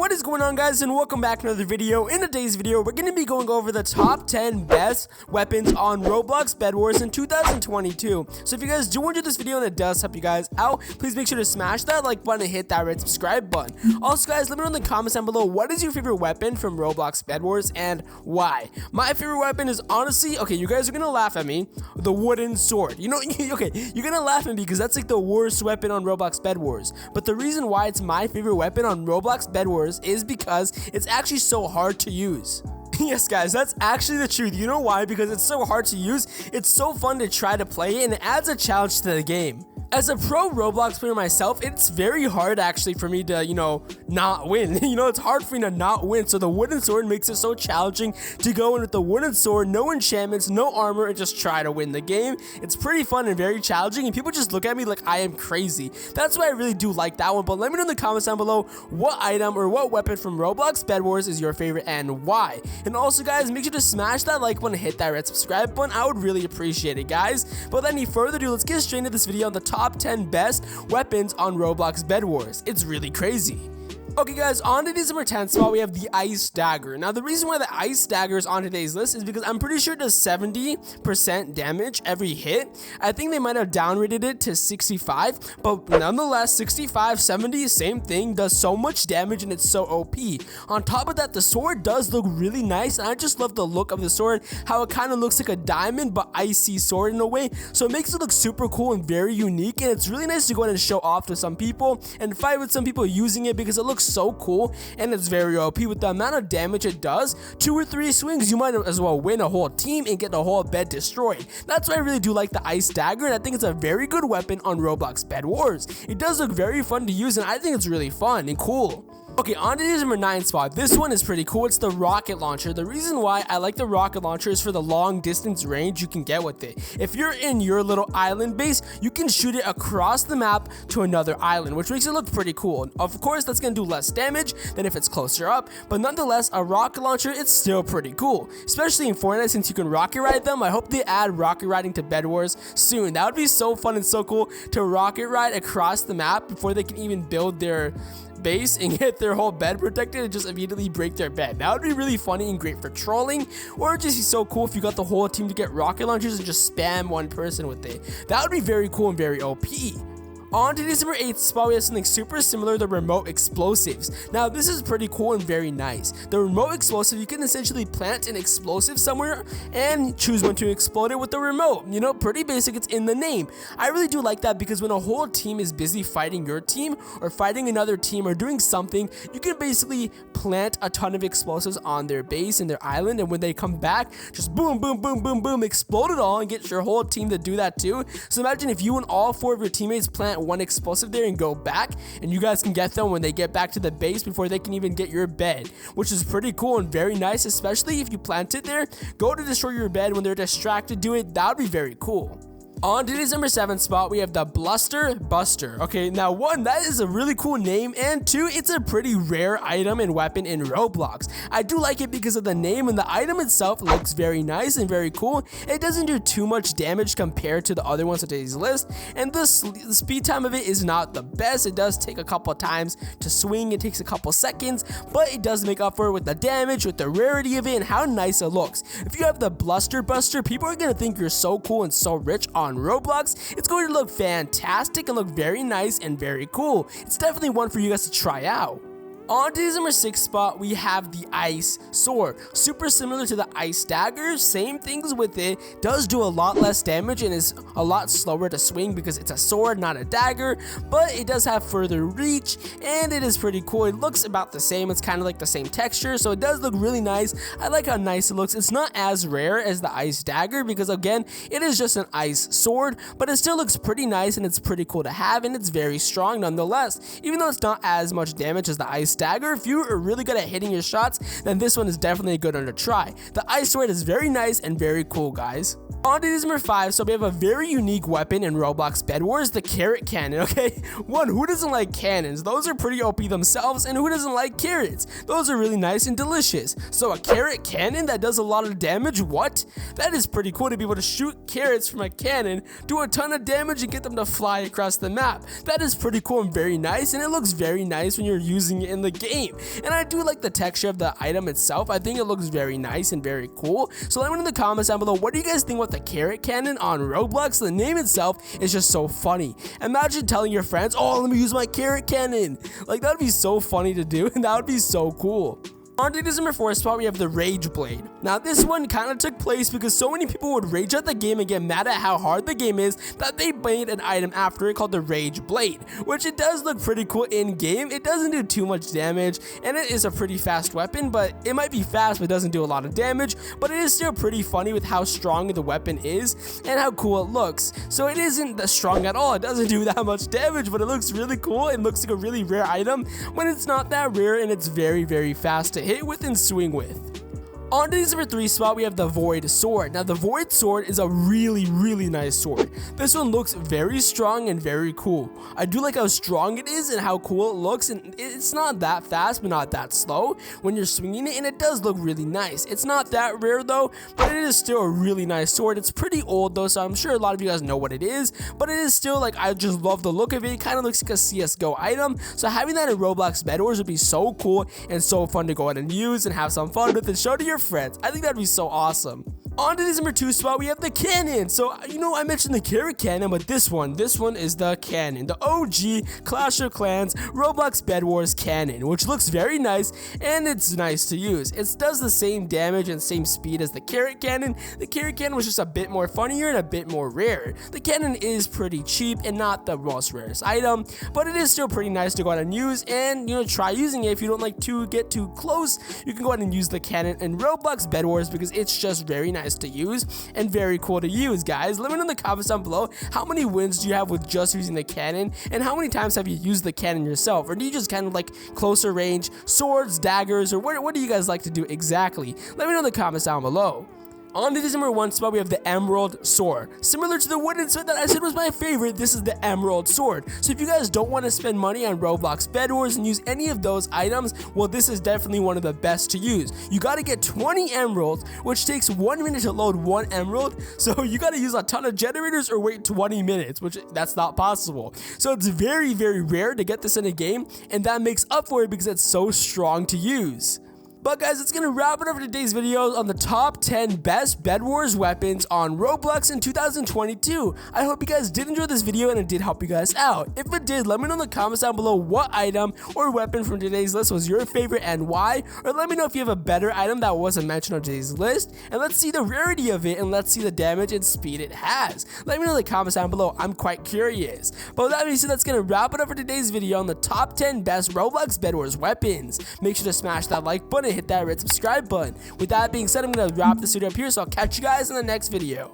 What is going on, guys, and welcome back to another video. In today's video, we're going to be going over the top 10 best weapons on Roblox Bedwars in 2022. So if you guys do enjoy this video and it does help you guys out, please make sure to smash that like button and hit that red subscribe button. Also, guys, let me know in the comments down below, what is your favorite weapon from Roblox Bedwars and why? My favorite weapon is honestly, okay, you guys are going to laugh at me, the wooden sword. You know, okay, you're going to laugh at me because that's like the worst weapon on Roblox Bedwars. But the reason why it's my favorite weapon on Roblox Bedwars is because it's actually so hard to use. Yes, guys, that's actually the truth. You know why? Because it's so hard to use, it's so fun to try to play, and it adds a challenge to the game. As a pro Roblox player myself, it's very hard actually for me to, not win. It's hard for me to not win, so the wooden sword makes it so challenging to go in with the wooden sword, no enchantments, no armor, and just try to win the game. It's pretty fun and very challenging, and people just look at me like I am crazy. That's why I really do like that one, but let me know in the comments down below what item or what weapon from Roblox Bedwars is your favorite and why. And also, guys, make sure to smash that like button and hit that red subscribe button. I would really appreciate it, guys. But without any further ado, let's get straight into this video on the top 10 best weapons on Roblox Bedwars. It's really crazy. Okay, guys, on today's number 10 spot, we have the Ice Dagger. Now, the reason why the Ice Dagger is on today's list is because I'm pretty sure it does 70% damage every hit. I think they might have downrated it to 65, but nonetheless, 65, 70, same thing, does so much damage, and it's so OP. On top of that, the sword does look really nice, and I just love the look of the sword, how it kind of looks like a diamond, but icy sword in a way, so it makes it look super cool and very unique, and it's really nice to go ahead and show off to some people and fight with some people using it because it looks so cool and it's very OP. With the amount of damage it does, 2 or 3 swings, you might as well win a whole team and get the whole bed destroyed. That's why I really do like the Ice Dagger, and I think it's a very good weapon on Roblox Bedwars. It does look very fun to use, and I think it's really fun and cool. Okay, on to the number 9 spot. This one is pretty cool. It's the rocket launcher. The reason why I like the rocket launcher is for the long distance range you can get with it. If you're in your little island base, you can shoot it across the map to another island, which makes it look pretty cool. Of course, that's going to do less damage than if it's closer up, but nonetheless, a rocket launcher, it's still pretty cool. Especially in Fortnite, since you can rocket ride them. I hope they add rocket riding to Bedwars soon. That would be so fun and so cool to rocket ride across the map before they can even build their base and get their whole bed protected and just immediately break their bed. That would be really funny and great for trolling, or it'd just be so cool if you got the whole team to get rocket launchers and just spam one person with it. That would be very cool and very OP. On today's number 8 spot, we have something super similar, the remote explosives. Now, this is pretty cool and very nice. The remote explosive, you can essentially plant an explosive somewhere and choose when to explode it with the remote. Pretty basic, it's in the name. I really do like that because when a whole team is busy fighting your team or fighting another team or doing something, you can basically plant a ton of explosives on their base and their island, and when they come back, just boom, boom, boom, boom, boom, explode it all and get your whole team to do that too. So imagine if you and all 4 of your teammates plant one explosive there and go back, and you guys can get them when they get back to the base before they can even get your bed, which is pretty cool and very nice, especially if you plant it there, go to destroy your bed when they're distracted, do it. That would be very cool. On today's number 7 spot, we have the Bluster Buster. Okay, now 1, that is a really cool name, and 2, it's a pretty rare item and weapon in Roblox. I do like it because of the name, and the item itself looks very nice and very cool. It doesn't do too much damage compared to the other ones on today's list, and the speed time of it is not the best. It does take a couple times to swing. It takes a couple seconds, but it does make up for it with the damage, with the rarity of it, and how nice it looks. If you have the Bluster Buster, people are going to think you're so cool and so rich on Roblox. It's going to look fantastic and look very nice and very cool. It's definitely one for you guys to try out. On to the number 6 spot, we have the Ice Sword. Super similar to the Ice Dagger, same things with it, does do a lot less damage and is a lot slower to swing because it's a sword, not a dagger, but it does have further reach, and it is pretty cool. It looks about the same, it's kind of like the same texture, so it does look really nice. I like how nice it looks. It's not as rare as the Ice Dagger because, again, it is just an ice sword, but it still looks pretty nice, and it's pretty cool to have, and it's very strong nonetheless. Even though it's not as much damage as the Ice Dagger, if you are really good at hitting your shots, then this one is definitely a good one to try. The Ice Sword is very nice and very cool, guys. On to number 5, so we have a very unique weapon in Roblox Bedwars, the carrot cannon, okay? One, who doesn't like cannons? Those are pretty OP themselves, and who doesn't like carrots? Those are really nice and delicious. So a carrot cannon that does a lot of damage, what? That is pretty cool to be able to shoot carrots from a cannon, do a ton of damage, and get them to fly across the map. That is pretty cool and very nice, and it looks very nice when you're using it in the game. And I do like the texture of the item itself. I think it looks very nice and very cool. So let me know in the comments down below, what do you guys think about the carrot cannon on Roblox? The name itself is just so funny. Imagine telling your friends, oh, let me use my carrot cannon. Like, that would be so funny to do, and that would be so cool. On to number 4 spot, we have the Rage Blade. Now, this one kind of took place because so many people would rage at the game and get mad at how hard the game is that they made an item after it called the Rage Blade, which it does look pretty cool in game. It doesn't do too much damage, and it is a pretty fast weapon, but it might be fast but doesn't do a lot of damage, but it is still pretty funny with how strong the weapon is and how cool it looks. So it isn't that strong at all. It doesn't do that much damage, but it looks really cool. It looks like a really rare item when it's not that rare, and it's very, very fast to hit with and swing with. On to number 3 spot, we have the Void Sword. Now, the Void Sword is a really, really nice sword. This one looks very strong and very cool. I do like how strong it is and how cool it looks, and it's not that fast, but not that slow when you're swinging it, and it does look really nice. It's not that rare, though, but it is still a really nice sword. It's pretty old, though, so I'm sure a lot of you guys know what it is, but it is still, like, I just love the look of it. It kind of looks like a CSGO item, so having that in Roblox Bedwars would be so cool and so fun to go ahead and use and have some fun with and show to your friends. I think that'd be so awesome. On to number 2 spot, we have the cannon. So, you know, I mentioned the carrot cannon, but this one is the cannon, the OG Clash of Clans Roblox Bedwars cannon, which looks very nice, and it's nice to use. It does the same damage and same speed as the carrot cannon. The carrot cannon was just a bit more funnier and a bit more rare. The cannon is pretty cheap and not the most rarest item, but it is still pretty nice to go out and use, and, you know, try using it. If you don't like to get too close, you can go ahead and use the cannon in Roblox Bedwars because it's just very nice to use and very cool to use, guys. Let me know in the comments down below, how many wins do you have with just using the cannon, and how many times have you used the cannon yourself, or do you just kind of like closer range swords, daggers, or what do you guys like to do exactly? Let me know in the comments down below. On to number 1 spot, we have the Emerald Sword. Similar to the wooden sword that I said was my favorite, this is the Emerald Sword. So if you guys don't want to spend money on Roblox Bedwars and use any of those items, well, this is definitely one of the best to use. You got to get 20 emeralds, which takes 1 minute to load 1 emerald. So you got to use a ton of generators or wait 20 minutes, which that's not possible. So it's very, very rare to get this in a game, and that makes up for it because it's so strong to use. But guys, it's going to wrap it up for today's video on the top 10 best Bedwars weapons on Roblox in 2022. I hope you guys did enjoy this video and it did help you guys out. If it did, let me know in the comments down below what item or weapon from today's list was your favorite and why. Or let me know if you have a better item that wasn't mentioned on today's list. And let's see the rarity of it, and let's see the damage and speed it has. Let me know in the comments down below. I'm quite curious. But with that being said, that's going to wrap it up for today's video on the top 10 best Roblox Bedwars weapons. Make sure to smash that like button, hit that red subscribe button. With that being said, I'm going to wrap this video up here, so I'll catch you guys in the next video.